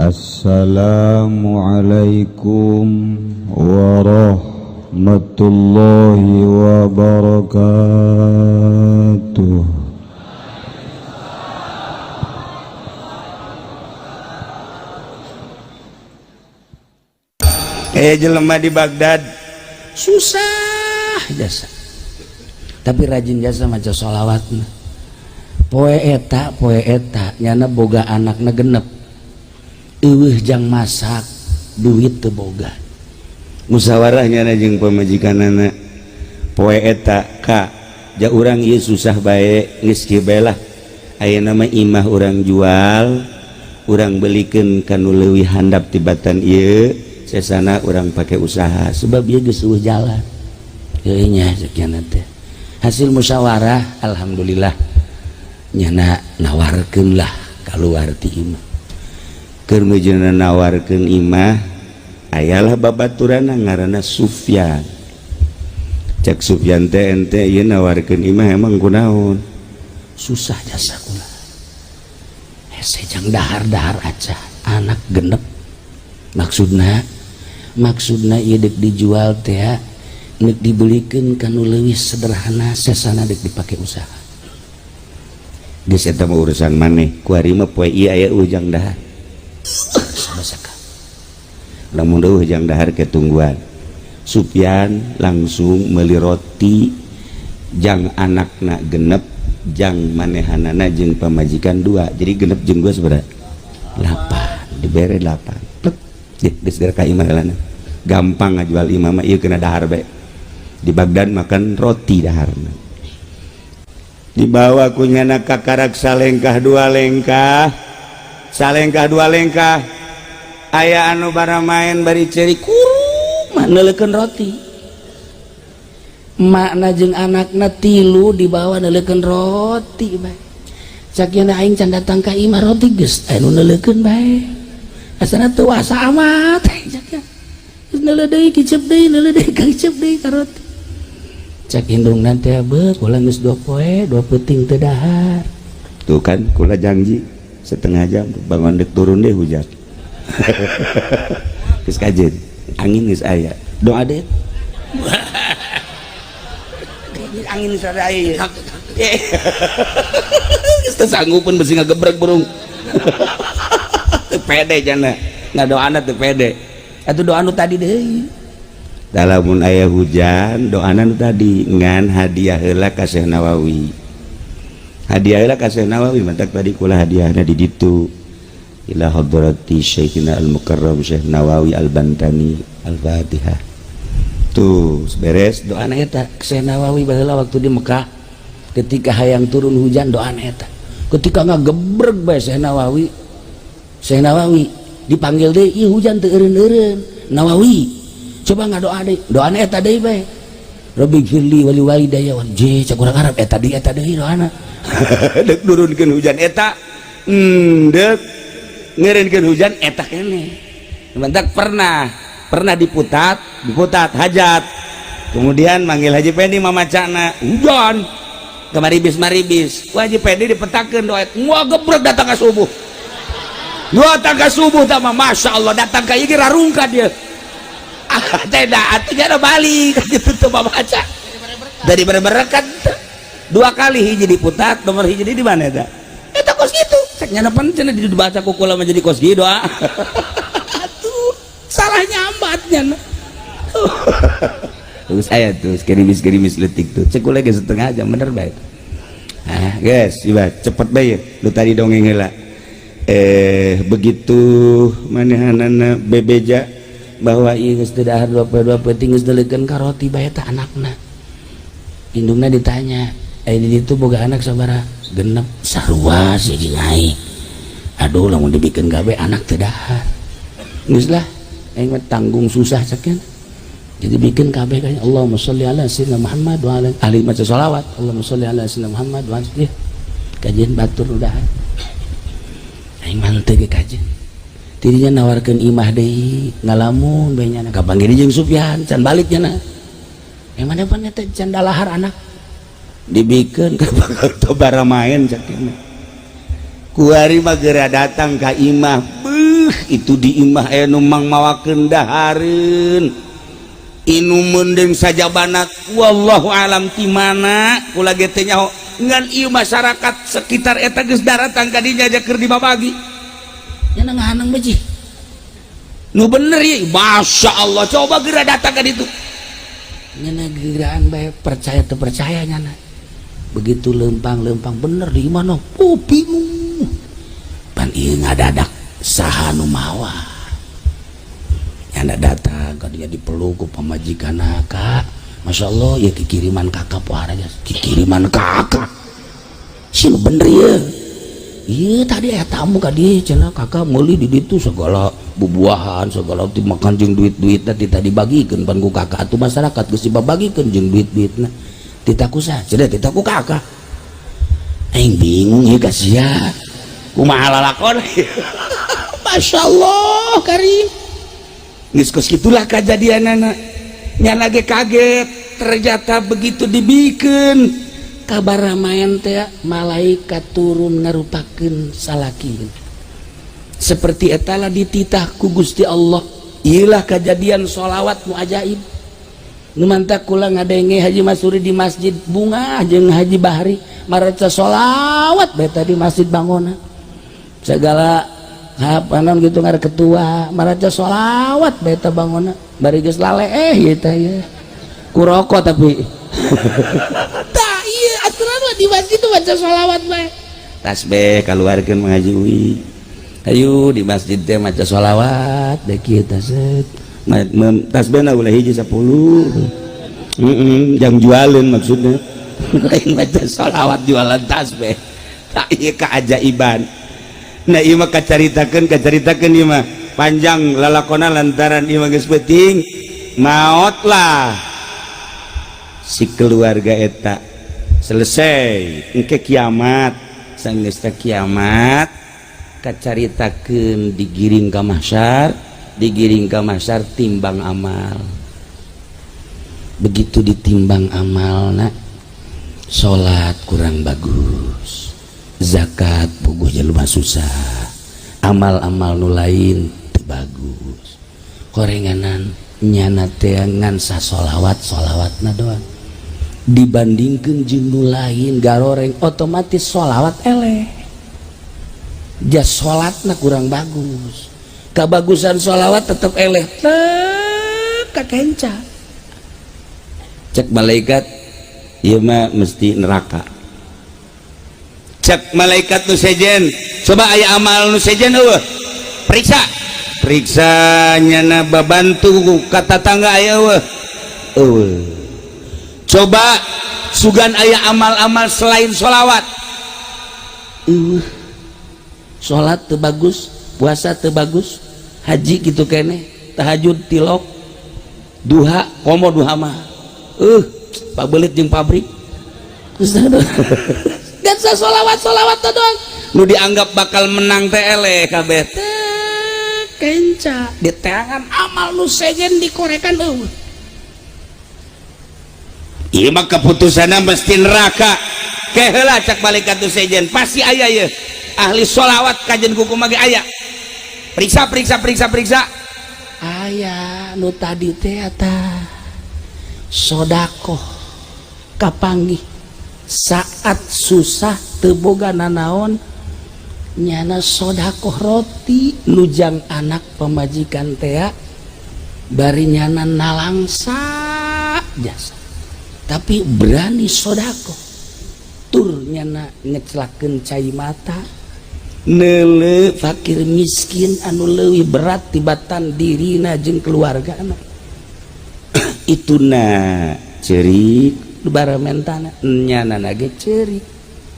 Assalamualaikum warahmatullahi wabarakatuh. Jelema di Baghdad susah jasa, tapi rajin jasa maca sholawatna. Poe eta nyana boga anakna genep, eueuh jang masak, duit teu boga. Musyawarah nyana jeung pamajikanana, poe eta ka ja urang ieu susah bae geus kieu bae lah. Ayeuna mah imah urang jual, urang belikeun kanu leuwih handap tibatan ieu, sesana urang pake usaha sebab ieu geus eueuh jalan. Euy nya sakiana teh. Hasil musyawarah alhamdulillah nyana nawarkeun lah kaluar ti imah. Keur meujeunna nawarkeun imah, ayalah babaturanna ngaranna Sufyan. Cek Sufyan teh ente ieu nawarkeun imah emang kunaon? Susah jasa kula. Hese jang dahar-dahar aja, anak genep. Maksudna ieu dek dijual teh nek dibelikeun kanu leuwih sederhana, sesana dek dipake usaha. Geus eta mah urusan maneh, kuari mah poe ieu aya ujang dahar. Sabasaka. Lamun eueuh jang dahar ketungguan. Sufyan langsung meuli roti, jang anakna genep, jang manehanana jeung pamajikan 2. Jadi genep jeung 2 sabaraha? 8. Dibere 8. Plek. Geus geus ka imah heulana. Gampang ngajual imah mah ieu kena dahar bae. Di Baghdad makan roti daharna. Dibawa kunyana kakarak salengkah 2 lengkah, salengkah 2 lengkah. Aya anu bara main bari ceri kumaha neuleukeun roti. Makna jeung anakna 3 dibawa neuleukeun roti bae. Sakiana aing can datang ka imah roti geus anu neuleukeun bae. Asana teu wasa amat. Geus neuleuh deui kicep deui, neuleuh deui kicep deui ka roti. Cak indungna teh beuk ulah geus 2 poe 2 peuting teu dahar. Tuh kan kula janji setengah jam bangun dek turun deh hujan. Geus kajeun angin geus aya. Doa deh. Angin geus aya ieu. Geus teu sanggupeun besi ngagebrek burung. Teu pede jana. Ngadoana teu pede. Atuh doa nu tadi deui. Dalamun aya hujan doana nu tadi ngan hadiah heula ka Syekh Nawawi. Hadiah heula ka Syekh Nawawi mantak tadi kula hadiahna di ditu. Ila hadrati Syekhina Al-Mukarram Syekh Nawawi Al-Bantani Al-Fatihah. Tuh beres doana eta Syekh Nawawi baheula waktu di Mekah ketika hayang turun hujan doana eta. Ketika ngagebreg bae Syekh Nawawi dipanggil deui ieu hujan teu eureun-eureun. Nawawi coba ngadoa deui, doana eta deui bae. Rabbi firli wali walidayya wan je cak urang Arab eta deui doana. Deuk nurunkeun hujan eta, deuk ngeureunkeun hujan eta keneh. Mentak pernah diputat hajat. Kemudian manggil Haji Pendi mamacana, hujan. Maribis. Haji Pendi dipetakeun doa, moal gebrek datang ka subuh. Datang ka subuh tah mah masyaallah datang ka ieu rarungkad dia. Tidak, artinya balik gitu tuh baca dari berkat 2 kali hiji diputat nomor hiji di mana eta? Eta kos gitu. Cek nyana pancen dibaca ku kula menjadi kos gitu. Atuh salahnya ambatnya. Terus saya tuh gerimis letik tuh. Cek kula geus setengah jam bener bae. Ah, guys, coba cepet bae lu tadi dongeng heula. Begitu manehanana bebeja bahwa ieu geus teu dahar 2 peuting geus neuleukeun ka roti bae tah anakna. Indungna ditanya, "Ai di ditu boga anak sabaraha?" "Genep." "Sarua sih aing." "Aduh lamun dibikeun gawe anak teu dahar." Geus lah, aing mah tanggung susah sakeun. Jadi bikin kabeh kan Allahumma sholli ala sayyidina Muhammad wa ala ali maca sholawat. Allahumma sholli ala sayyidina Muhammad wa ala kajian batur udah. Aing manteu ge kajian. Tidinya nawarkeun imah deui ngalamun bae nya kapanggih jeung Sufyan can baliknya na yang mana pan eta can dalahar anak dibikeun ka bara main sakieu kuari mah geura datang ka imah beuh itu di imah numang mawakeun dahareun inu mendeng saja banat wallahu alam ti mana kula ge teh nyaho ngan ieu masyarakat sekitar eta geus daratang ka dinya aja keur dibabagi nya ngahanang beji nu bener ye masya Allah coba geura datang ka ditu nya geraan bae percaya teu percaya nya begitu lempang-lempang bener di mana oh bingung pan ieu ngadadak saha nu mawa nya datang ka dinya dipeluk ku pamajikan kak masya Allah ya kikiriman kakak puara aja kikiriman kakak sih bener ya iya tadi tamu ka dia cenah kakak meuli di ditu segala bubuahan segala ti makan jeung duit-duit tadi bagikeun pan ku kakak atuh masyarakat geus dibagikeun jeung duit-duitna tita kusaha cenah tita ku kakak aing bingung ieu sia kumaha lalakon masya Allah karim geus kos kitulah kajadianana nya lagi kaget ternyata begitu dibikeun kabar main teh malaikat turun ngarupakeun salaki seperti etala dititah ku Gusti Allah iyalah kejadian sholawat nu ajaib nu mantap kula ngadenge Haji Masuri di masjid bunga jeung Haji Bahri mareca sholawat beta di masjid Bangona segala hapanan gitu ngare ketua mareca sholawat beta Bangona bari geus lale ieu teh ya kuroko tapi tah ieu aturan mah di masjid tuh baca sholawat bae tasbih kaluarkeun mengaji uwi ayo di masjid teh maca sholawat deh kieu set tasbihna ulah hiji 10 jang jualan maksudnya lain maca sholawat jualan tasbih tah ieu keajaiban nah ieu mah kacaritakeun ieu mah panjang lalakona lantaran ieu mah geus penting maot lah si keluarga eta selesai engke kiamat sanggeus teh kiamat kacaritakeun digiring ka mahsyar timbang amal begitu ditimbang amalna salat kurang bagus zakat puguh jelema susah amal-amal nu lain teu bagus korenganan nyana teh ngan solawatna doang dibandingkeun jeung nu lain garoreng otomatis solawat eleh jas salatna kurang bagus kabagusan solawat tetep eleh teu kakenca cek malaikat ieu mah mesti neraka cek malaikat nu sejen coba aya amal nu sejen eueuh periksa nyana babantu ka tatangga aya eueuh coba sugan aya amal-amal selain sholawat sholat teu bagus puasa teu bagus haji gitu kene tahajud tilok duha komo duha mah pabelit jeung pabrik dan sholawat doang nu dianggap bakal menang teh eleh kabeh kenca di tangan amal nu sejen dikorekan ieu mah keputusanna mesti neraka keheula cak malaikat nu sejen pasti aya ye ahli sholawat kajen kuku mage aya periksa aya nu tadi teh eta sodakoh kapanggih saat susah teu boga nanaon nyana sodakoh roti nujang anak pemajikan teh bari nyana nalangsa jasa tapi berani sodakoh tur nyana ngecelakeun cai mata neule fakir miskin anu leuwih berat tibatan dirina jeung keluargana ituna ceurik baramentana nyana nage ceurik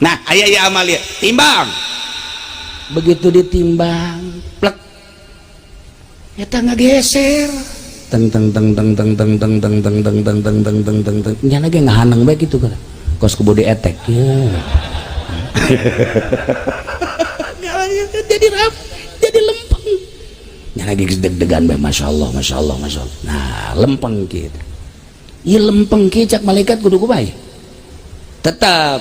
nah aya amal ya timbang begitu ditimbang plek eta ngageser teng nyana ge ngahanang bae kitu kan kos kebode etek ya jadi lempeng nyana ge deg-degan bae masyaallah nah lempeng kitu ieu lempeng kieu cak malaikat kudu kumaha tetap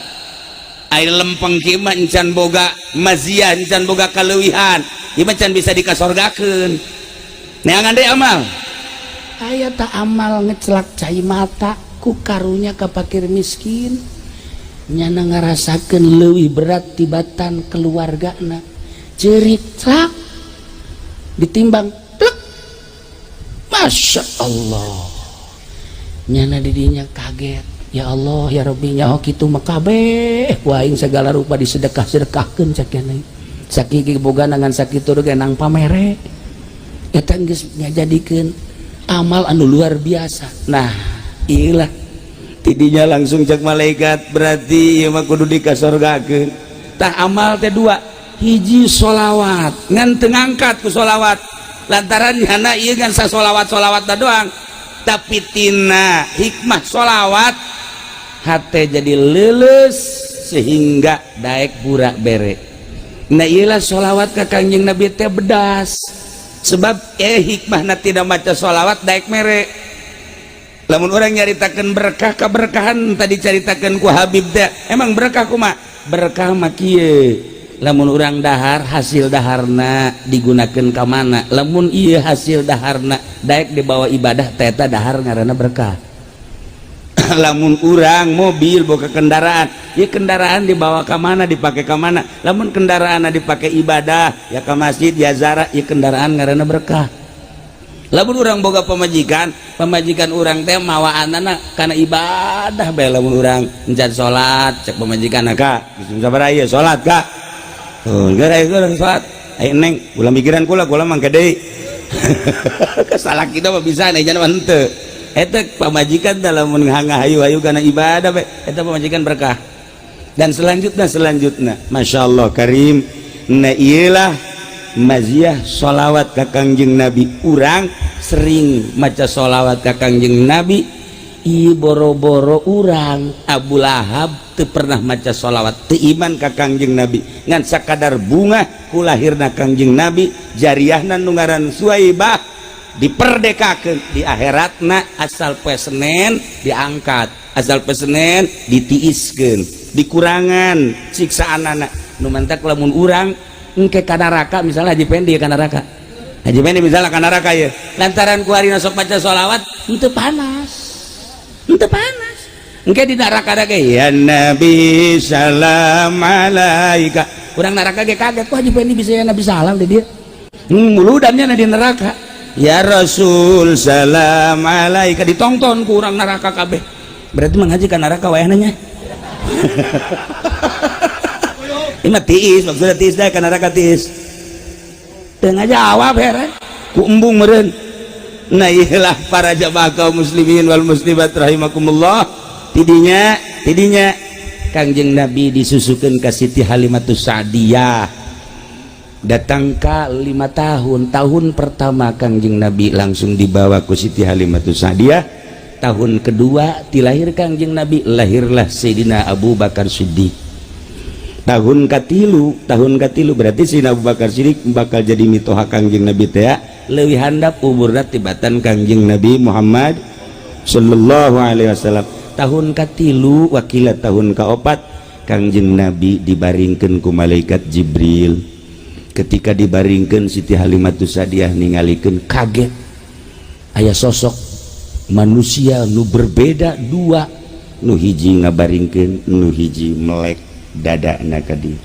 air lempeng kieu mah encan boga maziah encan boga kaleuwihan ieu mah can bisa dikasorgakeun neangan deui amal aya tak amal ngecelak cai mata ku karunya ka fakir miskin nyana ngarasakeun leuwih berat tibatan keluargana ceurik cak ditimbang plek Masya Allah nyana didinya kaget ya Allah ya Rabbi nyaho kitu mah kabeh waing segala rupa disedekah-sedekahkeun sakieu sakiki boga nangan sakitu ge nang pamere eta geus ngajadikeun amal anu luar biasa nah iyalah tidinya langsung cek malaikat berarti ieu mah kudu dikasorgakeun tah amal teh dua hiji sholawat ngan teu ngangkat ku sholawat lantaran nyana ieu kan sasolawat-solawat doang tapi tina hikmah sholawat hate jadi leuleus sehingga daek burak bere nah iyalah sholawat ka Kangjeng Nabi teh bedas sebab hikmahna tidak maca sholawat daek mere lamun orang nyaritakeun berkah keberkahan tadi caritakeun ku Habib teh emang berkah kumaha berkah mah kieu lamun urang dahar hasil daharna digunakeun ka mana lamun ieu hasil daharna daek dibawa ibadah teh eta dahar ngaranna berkah lamun urang mobil boga kendaraan ieu kendaraan dibawa ka mana dipake ka mana lamun kendaraanna dipake ibadah ya ka masjid ya ziarah ieu kendaraan ngaranna berkah lamun urang boga pamajikan urang teh mawaanana kana ibadah bae lamun urang encan salat cek pamajikanna ka sabaraha ieu salat ka tuh gara urang salat aya neng ulah mikiran kula mangke deui salah kita mah bisa nih jangan henteu eta pamajikan dalam ngahayu-hayu kana ibadah bae eta pamajikan berkah dan selanjutnya Masya Allah karim nah iyalah maziah sholawat ka Kangjeng Nabi urang sering maca sholawat ka Kangjeng Nabi ieu boro-boro urang Abu Lahab teu pernah maca sholawat teu iman ka Kangjeng Nabi ngan sakadar bunga ku lahirna Kangjeng Nabi jariyahna nu ngaran Suwaibah diperdekakeun di akhiratna asal poe Senen diangkat asal poe Senen ditiiskeun dikurangan siksaanana nu mantak lamun urang engke ka neraka misalnya Haji Pendi ka neraka Haji Pendi misalnya ka neraka ya lantaran ku harina sok maca sholawat henteu panas engke di neraka da ge ya Nabi salam alaika urang neraka ge kaget kok Haji Pendi bisa ya Nabi salam di dia muludannya di neraka ya Rasul salam alaika ditongton ku urang neraka kabeh berarti manghaji ka neraka wayahna nya ini tiis maksudnya tiis dah ka neraka tiis tengah jawab heran ku embung meureun nah iyalah para jamaah kaum muslimin wal muslimat rahimakumullah tidinya Kangjeng Nabi disusukeun ka Siti Halimatus Sa'diyah datang ka 5 tahun pertama Kangjeng Nabi langsung dibawa ku Siti Halimatus Sa'diyah tahun kedua dilahir Kangjeng Nabi lahirlah Sayyidina Abu Bakar Siddiq tahun katilu berarti Sayyidina Abu Bakar Siddiq bakal jadi mitoha Kangjeng Nabi teh leuwih handap umurna tibatan Kangjeng Nabi Muhammad sallallahu alaihi wasallam tahun katilu wakila tahun kaopat Kangjeng Nabi dibaringkeun ku malaikat Jibril ketika dibaringkeun Siti Halimatus Sa'diyah ningalikeun kaget aya sosok manusia nu berbeda dua nu hiji ngabaringkeun nu hiji melek dadana ka dieu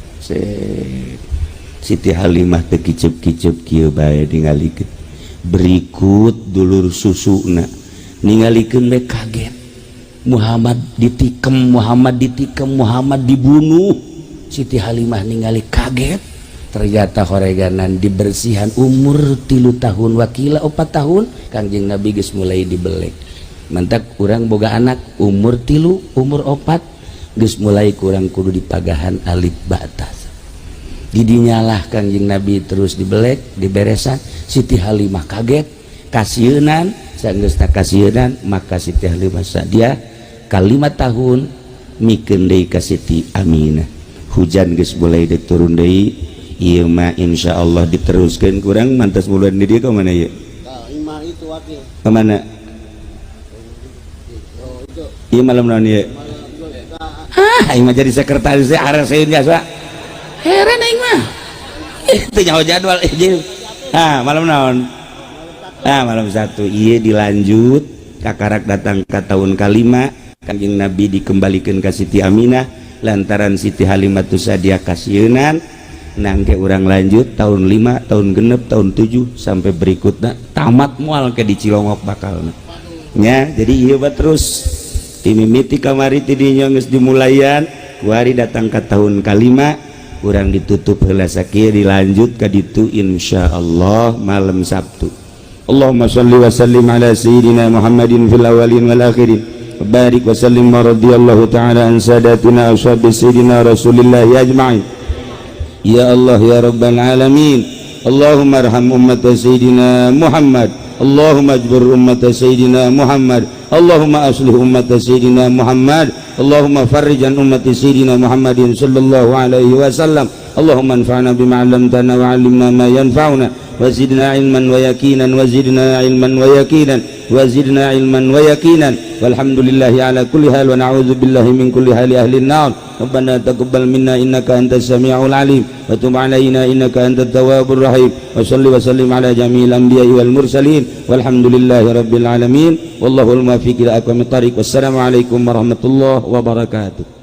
Siti Halimah teu kicep-kicep kieu bae ningalikeun berikut dulur susuna ningalikeun we kaget Muhammad ditikem Muhammad dibunuh Siti Halimah ningali kaget ternyata horeganan dibersihan umur 3 tahun wakila 4 tahun Kangjeng Nabi geus mulai dibelek mantak urang boga anak umur 3 umur 4 geus mulai kurang kudu dipagahan alif batas didinyalah Kangjeng Nabi terus dibelek diberesan Siti Halimah kaget kasieun sanggeusna kasieun maka Siti Halimah Sa'diyah ka 5 tahun mikeun deui ka Siti Aminah hujan geus mulai diturun deui ieu mah insyaallah diteruskeun kurang mantas muluan di dieu ka mana ieu imah itu wakil ka mana ieu malam naon ieu aing mah jadi sekretaris areseun jasa heran aing mah itu nyawa jadwal malam naon malam 1 iya dilanjut kakarak datang ke tahun kelima Kanjeng Nabi dikembalikan ke Siti Aminah lantaran Siti Halimatus Sadiah kasieun nangke orang lanjut tahun 5 tahun genep tahun 7 sampai berikutnya tamat mual ke di Cilongok bakalna nya jadi iya terus timimiti kamari tidinya geus dimulayan kuari datang ke tahun kelima kurang ditutup heula sakieu dilanjut ka ditu insyaallah malam Sabtu. Allahumma shalli wa sallim ala sayyidina Muhammadin fil awwalin wal akhirin barik wa sallim wa radiyallahu ta'ala an sadatina ashabi sayyidina Rasulillah ajma'in ya Allah ya rabbal alamin. Allahumma arham ummat sayyidina Muhammad, Allahumma ajbur ummat sayyidina Muhammad, Allahumma aslih ummat sayyidina Muhammad, Allahumma farrij an ummati sayyidina Muhammadin sallallahu alaihi wasallam. Allahumma anfa'na bima 'allamtana wa 'allimna ma yanfa'una wa zidna ilman wa yaqinan wa zidna ilman wa yaqinan wa zidna ilman wa yaqinan walhamdulillahi ala kulli hal wa na'udzu billahi min kulli hali ahli an-nar. Rabbana taqabbal minna innaka antas samiul alim wa tub 'alaina innaka antat tawwabur rahim wa shalli wa sallim ala jami'il anbiya'i wal mursalin walhamdulillahi rabbil alamin wallahu al-muwaffiq ila aqwamit thariq. Wassalamu alaikum warahmatullahi wabarakatuh.